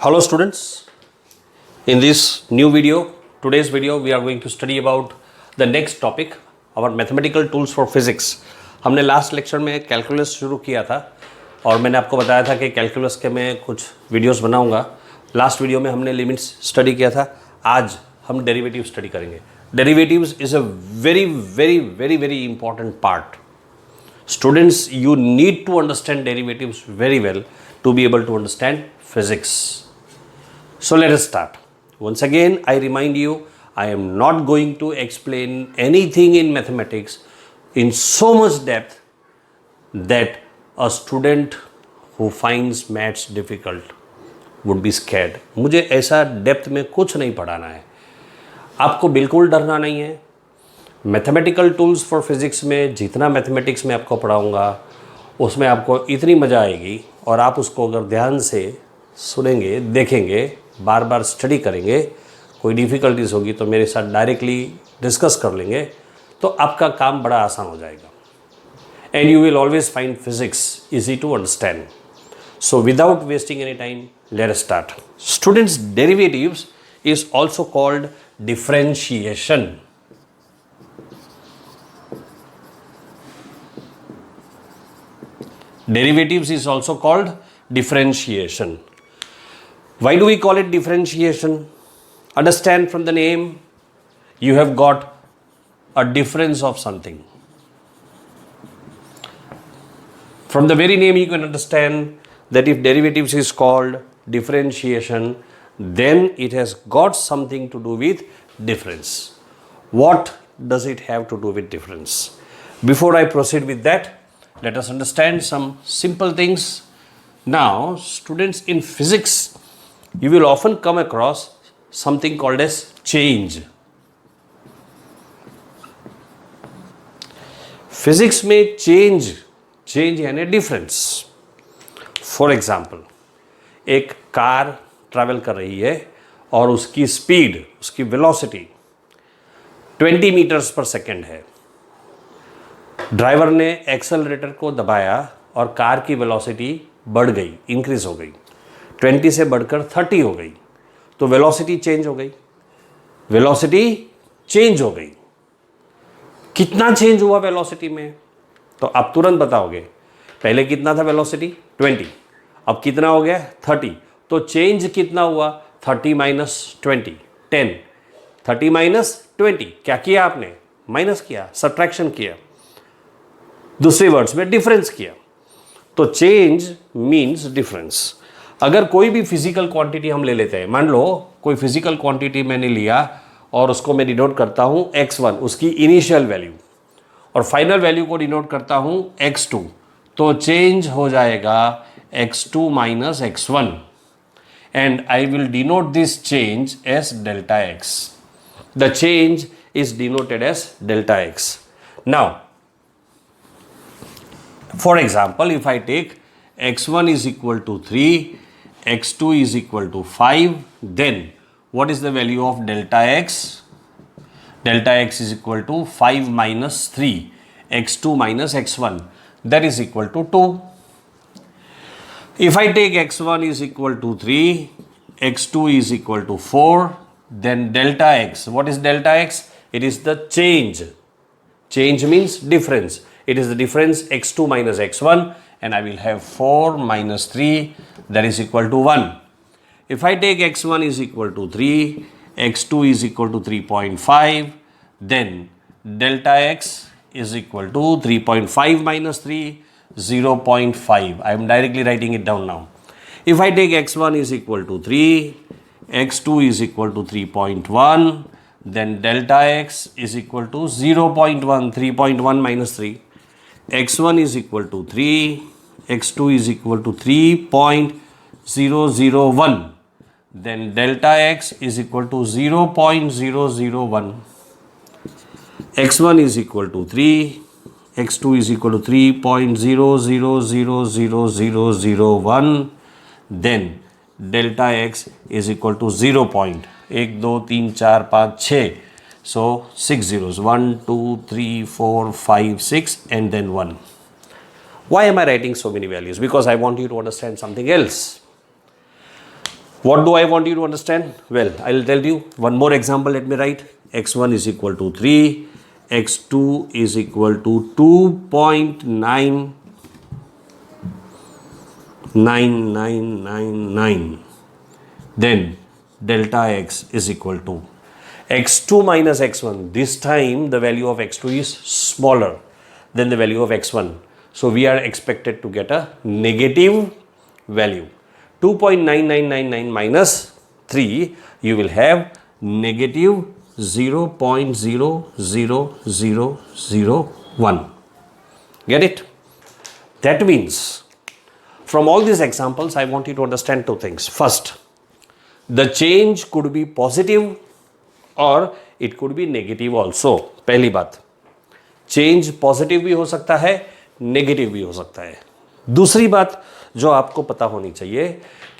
Hello students, in this new video, today's video we are going to study about the next topic, our mathematical tools for physics. हमने last lecture में calculus शुरू किया था और मैंने आपको बताया था कि कैलकुलस के मैं कुछ वीडियोस बनाऊंगा. लास्ट वीडियो में हमने लिमिट्स स्टडी किया था. आज हम डेरिवेटिव स्टडी करेंगे. Derivatives is a very very very very important part. Students, you need to understand derivatives very well to be able to understand physics. So let us start. Once again, I remind you, I am not going to explain anything in mathematics in so much depth that a student who finds maths difficult would be scared. मुझे ऐसा depth में कुछ नहीं पढ़ाना है. आपको बिल्कुल डरना नहीं है. मैथमेटिकल टूल्स फॉर फिज़िक्स में जितना मैथमेटिक्स में आपको पढ़ाऊँगा उसमें आपको इतनी मज़ा आएगी और आप उसको अगर ध्यान से सुनेंगे, देखेंगे, बार बार स्टडी करेंगे, कोई डिफ़िकल्टीज होगी तो मेरे साथ डायरेक्टली डिस्कस कर लेंगे तो आपका काम बड़ा आसान हो जाएगा. And you will always find physics easy to understand. So without wasting any time let us start. Students, derivatives is also called differentiation. Derivatives is also called differentiation. Why do we call it differentiation? Understand from the name, you have got a difference of something. From the very name you can understand that if derivatives is called differentiation, then it has got something to do with difference. What does it have to do with difference? Before I proceed with that, let us understand some simple things. Now, students, in physics, you will often come across something called as change. Physics में change यानी difference. For example, एक car travel कर रही है और उसकी speed, उसकी velocity 20 metres पर सेकेंड है. ड्राइवर ने एक्सेलरेटर को दबाया और कार की वेलोसिटी बढ़ गई, इंक्रीज हो गई, 20 से बढ़कर 30 हो गई, तो वेलोसिटी चेंज हो गई. वेलोसिटी चेंज हो गई. कितना चेंज हुआ वेलोसिटी में तो आप तुरंत बताओगे. पहले कितना था वेलोसिटी? 20. अब कितना हो गया? 30. तो चेंज कितना हुआ? 30 माइनस 20, 10. 30 माइनस 20, क्या किया आपने? माइनस किया, सब्ट्रैक्शन किया, दूसरे वर्ड्स में डिफरेंस किया. तो चेंज मीन्स डिफरेंस. अगर कोई भी फिजिकल क्वांटिटी हम ले लेते हैं, मान लो कोई फिजिकल क्वांटिटी मैंने लिया और उसको मैं डिनोट करता हूँ x1, उसकी इनिशियल वैल्यू, और फाइनल वैल्यू को डिनोट करता हूँ x2, तो चेंज हो जाएगा x2 minus x1 and I will denote this change as delta x. The change is denoted as delta x. Now, for example, if I take x1 is equal to 3, x2 is equal to 5, then what is the value of delta x? Delta x is equal to 5 minus 3, x2 minus x1, that is equal to 2. If I take x1 is equal to 3, x2 is equal to 4, then delta x, what is delta x? It is the change. Change means difference. It is the difference x2 minus x1, and I will have 4 minus 3, that is equal to 1. If I take x1 is equal to 3, x2 is equal to 3.5, then delta x is equal to 3.5 minus 3, 0.5. I am directly writing it down now. If I take x1 is equal to 3, x2 is equal to 3.1, then delta x is equal to 0.1, 3.1 minus 3. x1 is equal to 3, x2 is equal to 3.001, then delta x is equal to 0.001. x1 is equal to 3, x2 is equal to 3.0000001, then delta x is equal to 0. 1 2 3 4 5 6. So 6 zeros, 1 2 3 4 5 6 and then 1. Why am I writing so many values? Because I want you to understand something else. What do I want you to understand? Well, I'll tell you one more example. Let me write. X1 is equal to 3, X2 is equal to 2.99999. Then delta X is equal to X2 minus X1. This time the value of X2 is smaller than the value of X1. So we are expected to get a negative value. 2.9999 minus 3, you will have negative 0.00001. Get it? That means from all these examples, I want you to understand two things. First, the change could be positive और it could be negative also. पहली बात, change positive भी हो सकता है, negative भी हो सकता है. दूसरी बात जो आपको पता होनी चाहिए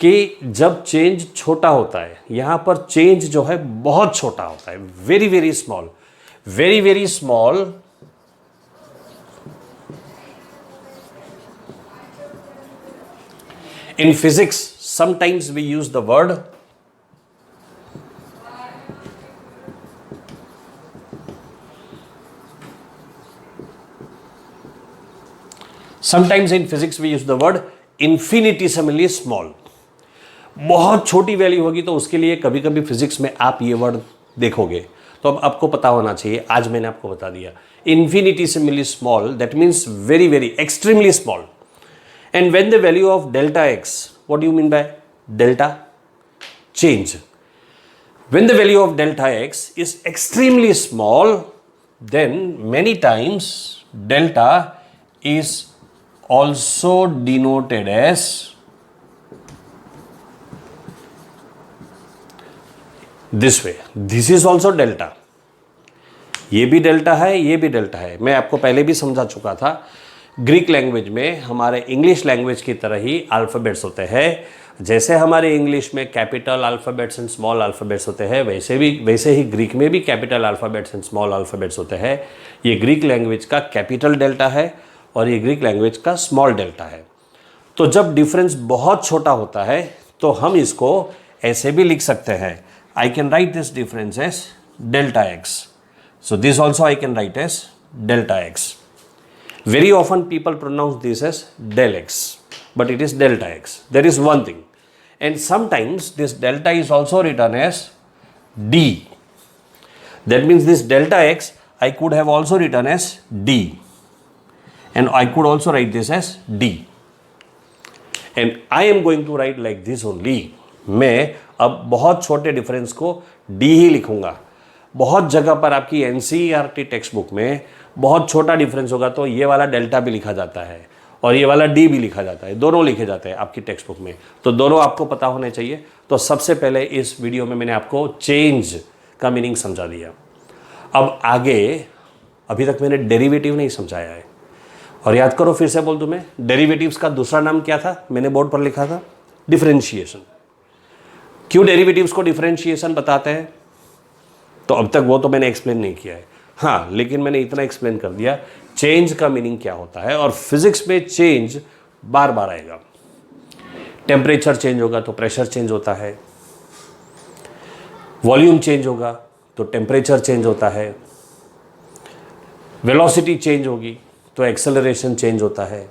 कि जब चेंज छोटा होता है, यहां पर चेंज जो है बहुत छोटा होता है, very very small, very very small. In physics, sometimes we use the word infinitesimally small. बहुत छोटी वैल्यू होगी तो उसके लिए कभी कभी फिजिक्स में आप ये वर्ड देखोगे, तो अब आपको पता होना चाहिए. आज मैंने आपको बता दिया. infinitesimally small, that means very very extremely small. And when the value of delta x, what do you mean by delta? Change. When the value of delta x is extremely small, then many times delta is also denoted as this way. This is also delta. ये भी delta है, ये भी delta है. मैं आपको पहले भी समझा चुका था. ग्रीक लैंग्वेज में हमारे इंग्लिश लैंग्वेज की तरह ही अल्फ़ाबेट्स होते हैं. जैसे हमारे इंग्लिश में capital alphabets and small alphabets होते हैं, वैसे ही ग्रीक में भी capital alphabets and small alphabets होते हैं. ये ग्रीक लैंग्वेज का कैपिटल डेल्टा है और ये ग्रीक लैंग्वेज का स्मॉल डेल्टा है. तो जब डिफरेंस बहुत छोटा होता है तो हम इसको ऐसे भी लिख सकते हैं. I can write this difference as delta x. So this also I can write as delta x. Very often people pronounce this as del x, but it is delta x. There is one thing. And sometimes this delta is also written as d. That means this delta x I could have also written as d. And I could also write this as d. And I am going to write like this only. मैं अब बहुत छोटे difference को d ही लिखूंगा. बहुत जगह पर आपकी NCERT टेक्स्ट बुक में बहुत छोटा डिफरेंस होगा तो ये वाला डेल्टा भी लिखा जाता है और ये वाला डी भी लिखा जाता है. दोनों लिखे जाते हैं आपकी टेक्स्ट बुक में. तो दोनों आपको पता होने चाहिए. तो सबसे पहले इस वीडियो में मैंने आपको चेंज का मीनिंग समझा दिया. अब आगे अभी तक मैंने डेरिवेटिव नहीं समझाया है. और याद करो, फिर से बोल दूं मैं, डेरिवेटिव्स का दूसरा नाम क्या था? मैंने बोर्ड पर लिखा था डिफरेंशिएशन. क्यों डेरिवेटिव्स को डिफरेंशिएशन बताते हैं? तो अब तक वो तो मैंने एक्सप्लेन नहीं किया है. हाँ, लेकिन मैंने इतना एक्सप्लेन कर दिया चेंज का मीनिंग क्या होता है. और फिजिक्स में चेंज बार बार आएगा. टेम्परेचर चेंज होगा तो प्रेशर चेंज होता है. वॉल्यूम चेंज होगा तो टेम्परेचर चेंज होता है. वेलोसिटी चेंज होगी तो एक्सेलरेशन चेंज होता है.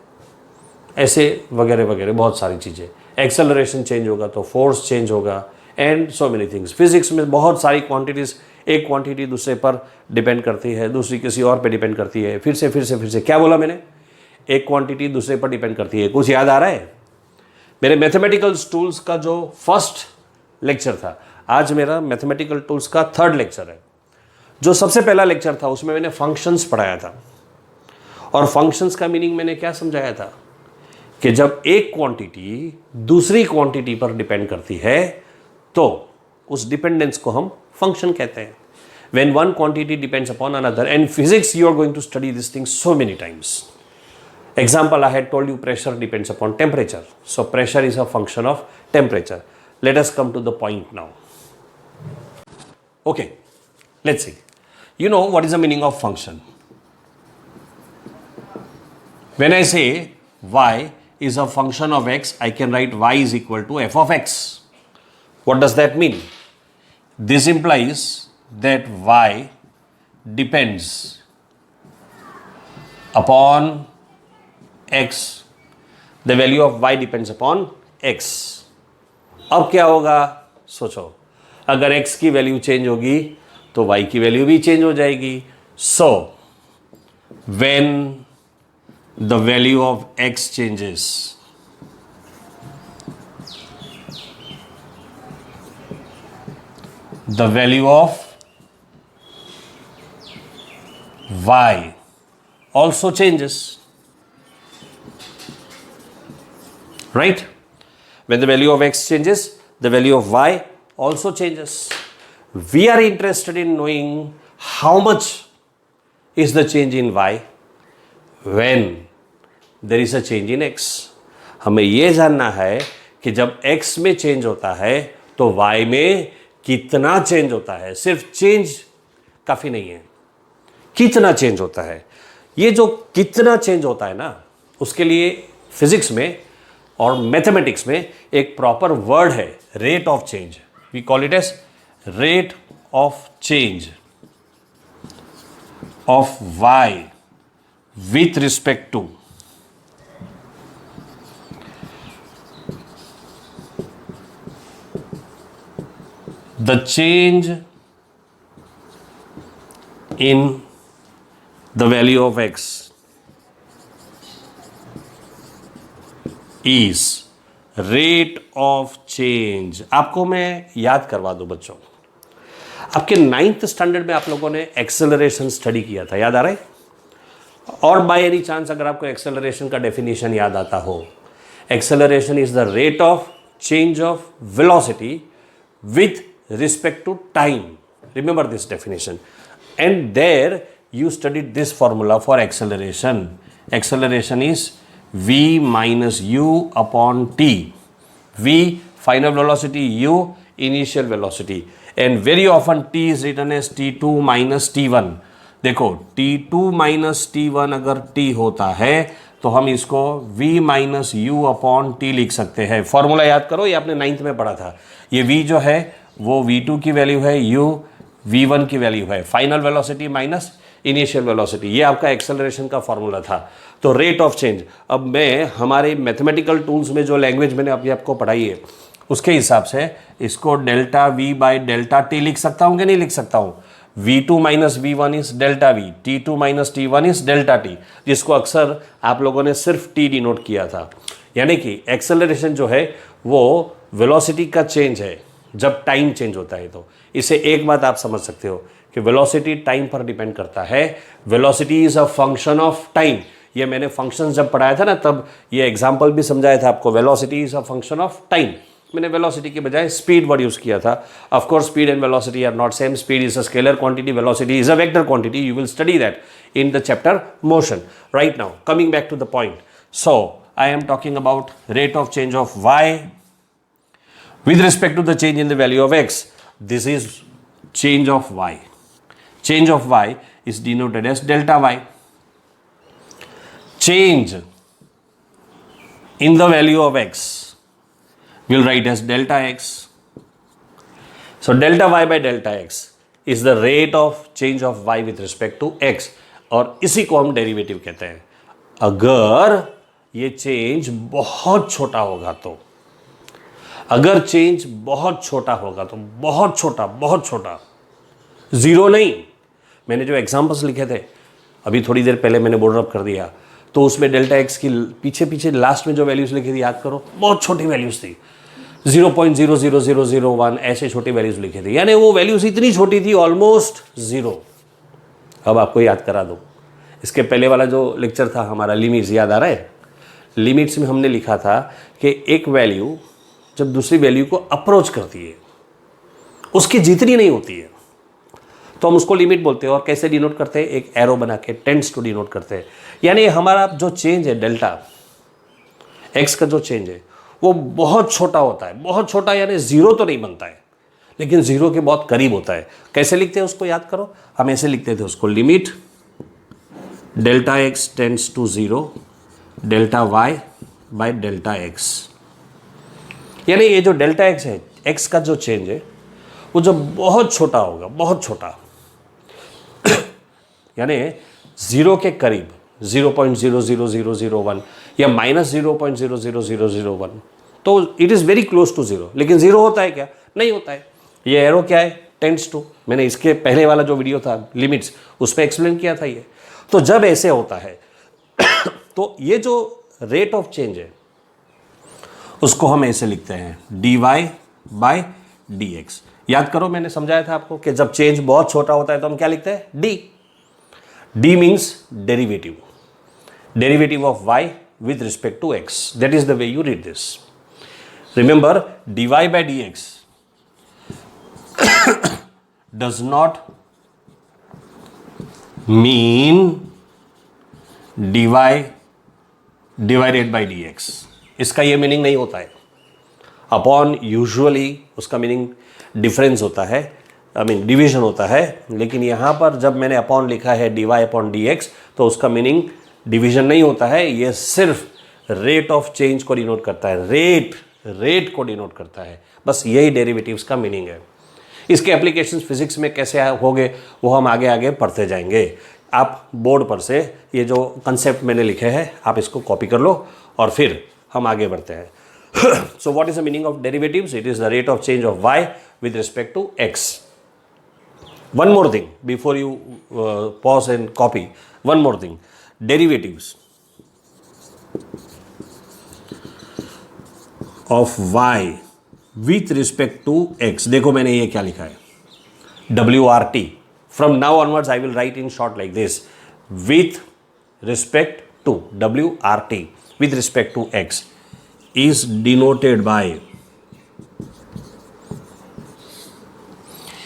ऐसे वगैरह वगैरह बहुत सारी चीज़ें. एक्सेलरेशन चेंज होगा तो फोर्स चेंज होगा. And so many things. Physics में बहुत सारी क्वांटिटीज़, एक क्वांटिटी दूसरे पर डिपेंड करती है, दूसरी किसी और पे डिपेंड करती है. फिर से क्या बोला मैंने? एक क्वांटिटी दूसरे पर डिपेंड करती है. कुछ याद आ रहा है? मेरे मैथमेटिकल टूल्स का जो फर्स्ट लेक्चर था, आज मेरा मैथमेटिकल टूल्स का थर्ड लेक्चर है. जो सबसे पहला लेक्चर था उसमें मैंने फंक्शंस पढ़ाया था. और फंक्शंस का मीनिंग मैंने क्या समझाया था कि जब एक क्वांटिटी दूसरी क्वांटिटी पर डिपेंड करती है तो उस डिपेंडेंस को हम फंक्शन कहते हैं. When one quantity depends upon another. And physics, you are going to study this thing so many times. Example, I had told you pressure depends upon temperature. So pressure is a function of temperature. Let us come to the point now. Okay, let's see. You know what is the meaning of function? When I say y is a function of x, I can write y is equal to f of x. What does that mean? This implies that y depends upon x. The value of y depends upon x. अब क्या होगा सोचो, अगर x की value change होगी तो y की value भी चेंज हो जाएगी. So when the value of x changes, the value of y also changes, right? When the value of x changes, the value of y also changes. We are interested in knowing how much is the change in y when there is a change in x. हमें यह जानना है कि जब x में change होता है तो y में कितना चेंज होता है. सिर्फ चेंज काफ़ी नहीं है, कितना चेंज होता है. ये जो कितना चेंज होता है ना, उसके लिए फिजिक्स में और मैथमेटिक्स में एक प्रॉपर वर्ड है, rate of change. We call it as rate of change of y with respect to the change in the value of x is rate of change. आपको मैं याद करवा दूं बच्चों, आपके 9th स्टैंडर्ड में आप लोगों ने एक्सेलरेशन स्टडी किया था, याद आ रहा है? और बाय एनी चांस अगर आपको एक्सेलरेशन का डेफिनेशन याद आता हो, acceleration is the rate of change of velocity with respect to time. Remember this definition. And there you studied this formula for acceleration. Acceleration is v minus u upon t. V final velocity, u initial velocity, and very often t is written as t2 minus t1. देखो t2 minus t1 अगर t होता है तो हम इसको v minus u upon t लिख सकते हैं. फॉर्मूला याद करो, ये आपने 9th में पढ़ा था. ये v जो है वो v2 की वैल्यू है, u v1 की वैल्यू है. Final velocity minus initial velocity, ये आपका एक्सेलरेशन का फॉर्मूला था. तो रेट ऑफ चेंज, अब मैं हमारे मैथमेटिकल टूल्स में जो लैंग्वेज मैंने अभी आपको पढ़ाई है उसके हिसाब से इसको delta we by delta T लिख सकता हूँ कि नहीं लिख सकता हूँ? v2 minus v1 is delta v, t2 minus t1 is delta t, जिसको अक्सर आप लोगों ने सिर्फ t डिनोट किया था. यानी कि एक्सेलरेशन जो है वो वेलोसिटी का चेंज है जब टाइम चेंज होता है. तो इसे एक बात आप समझ सकते हो कि वेलोसिटी टाइम पर डिपेंड करता है. Velocity is a function of time. ये मैंने फंक्शन जब पढ़ाया था ना तब ये एग्जांपल भी समझाया था आपको. Velocity is a function of time. मैंने वेलोसिटी के बजाय स्पीड वर्ड यूज किया था. Of course speed and velocity are not same. Speed is a scalar quantity, velocity is a vector quantity. You will study that in the chapter motion. Right now, coming back to the point. So, I am talking about rate of change of y with respect to the change in the value of x. This is change of y. Change of y is denoted as delta y. Change in the value of x we'll write as delta x. So delta y by delta x is the rate of change of y with respect to x, और इसी को हम derivative कहते हैं. अगर ये change बहुत छोटा होगा तो, अगर चेंज बहुत छोटा होगा तो, बहुत छोटा, जीरो नहीं. मैंने जो एग्जांपल्स लिखे थे अभी थोड़ी देर पहले मैंने बोर्ड अप कर दिया, तो उसमें डेल्टा एक्स की पीछे लास्ट में जो वैल्यूज लिखी थी याद करो, बहुत छोटी वैल्यूज थी. 0.00001 ऐसे छोटी वैल्यूज लिखे थे, यानी वो वैल्यूज इतनी छोटी थी ऑलमोस्ट जीरो. अब आपको याद करा दो, इसके पहले वाला जो लेक्चर था हमारा लिमिट्स, याद आ रहा है? लिमिट्स में हमने लिखा था कि एक वैल्यू जब दूसरी वैल्यू को अप्रोच करती है उसकी जितनी नहीं होती है तो हम उसको लिमिट बोलते हैं. और कैसे डिनोट करते हैं? एक एरो बना के टेंड्स टू डिनोट करते हैं. यानी हमारा जो चेंज है डेल्टा एक्स का जो चेंज है वो बहुत छोटा होता है. बहुत छोटा यानी जीरो तो नहीं बनता है, लेकिन जीरो के बहुत करीब होता है. कैसे लिखते हैं उसको याद करो. हम ऐसे लिखते थे उसको, limit delta x tends to zero delta y by delta x. यानी ये जो डेल्टा एक्स है x का जो चेंज है वो जब बहुत छोटा होगा, बहुत छोटा, यानी 0 के करीब 0.00001 या -0.00001, तो it is very close to 0। लेकिन 0 होता है क्या? नहीं होता है। ये एरो क्या है? Tends to. मैंने इसके पहले वाला जो वीडियो था लिमिट्स, उस पर एक्सप्लेन किया था ये। तो जब ऐसे होता है तो ये जो रेट ऑफ चेंज है उसको हम ऐसे लिखते हैं dy/dx। याद करो, मैंने समझाया था आपको कि जब चेंज बहुत छोटा होता है तो हम क्या लिखते हैं? d। d means derivative, derivative of y with respect to x. That is the way you read this. Remember, dy/dx does not mean dy divided by dx. इसका ये मीनिंग नहीं होता है। अपॉन यूजुअली उसका मीनिंग डिफरेंस होता है, I mean division होता है, लेकिन यहाँ पर जब मैंने अपॉन लिखा है dy/dx तो उसका मीनिंग डिवीजन नहीं होता है। ये सिर्फ रेट ऑफ चेंज को डिनोट करता है, रेट को डिनोट करता है। बस यही डेरिवेटिव्स का मीनिंग है। इसके एप्लीकेशंस फिजिक्स में कैसे होंगे वो हम आगे आगे पढ़ते जाएंगे। आप बोर्ड पर से ये जो कंसेप्ट मैंने लिखे हैं आप इसको कॉपी कर लो और फिर हम आगे बढ़ते हैं। So what is the meaning of derivatives? It is the rate of change of y with respect to x. One more thing before you pause and copy. One more thing. Derivatives of y with respect to x. देखो मैंने ये क्या लिखा है, WRT. From now onwards I will write in short like this. With respect to WRT with respect to x is denoted by,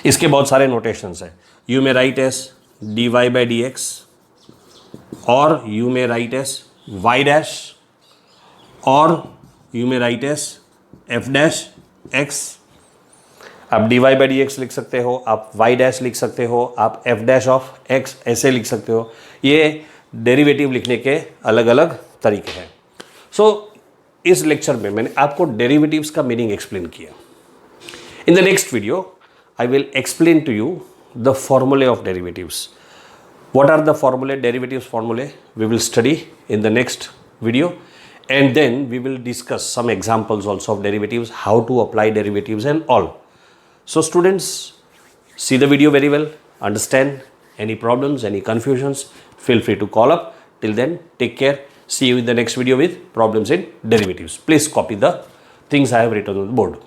इसके बहुत सारे notations है। You may write as dy/dx or you may write as y dash or you may write as f dash x। आप dy/dx लिख सकते हो, आप y dash लिख सकते हो, आप f dash ऑफ x ऐसे लिख सकते हो। ये डेरिवेटिव लिखने के अलग अलग तरीके हैं। सो इस लेक्चर में मैंने आपको डेरिवेटिव्स का मीनिंग एक्सप्लेन किया। In the next video I will explain to you the formulae of derivatives. What are the formulae, derivatives formulae? We will study in the next video, and then we will discuss some examples also of derivatives, how to apply derivatives and all. So students, see the video very well, understand any problems, any confusions, feel free to call up. Till then, take care. See you in the next video with problems in derivatives. Please copy the things I have written on the board.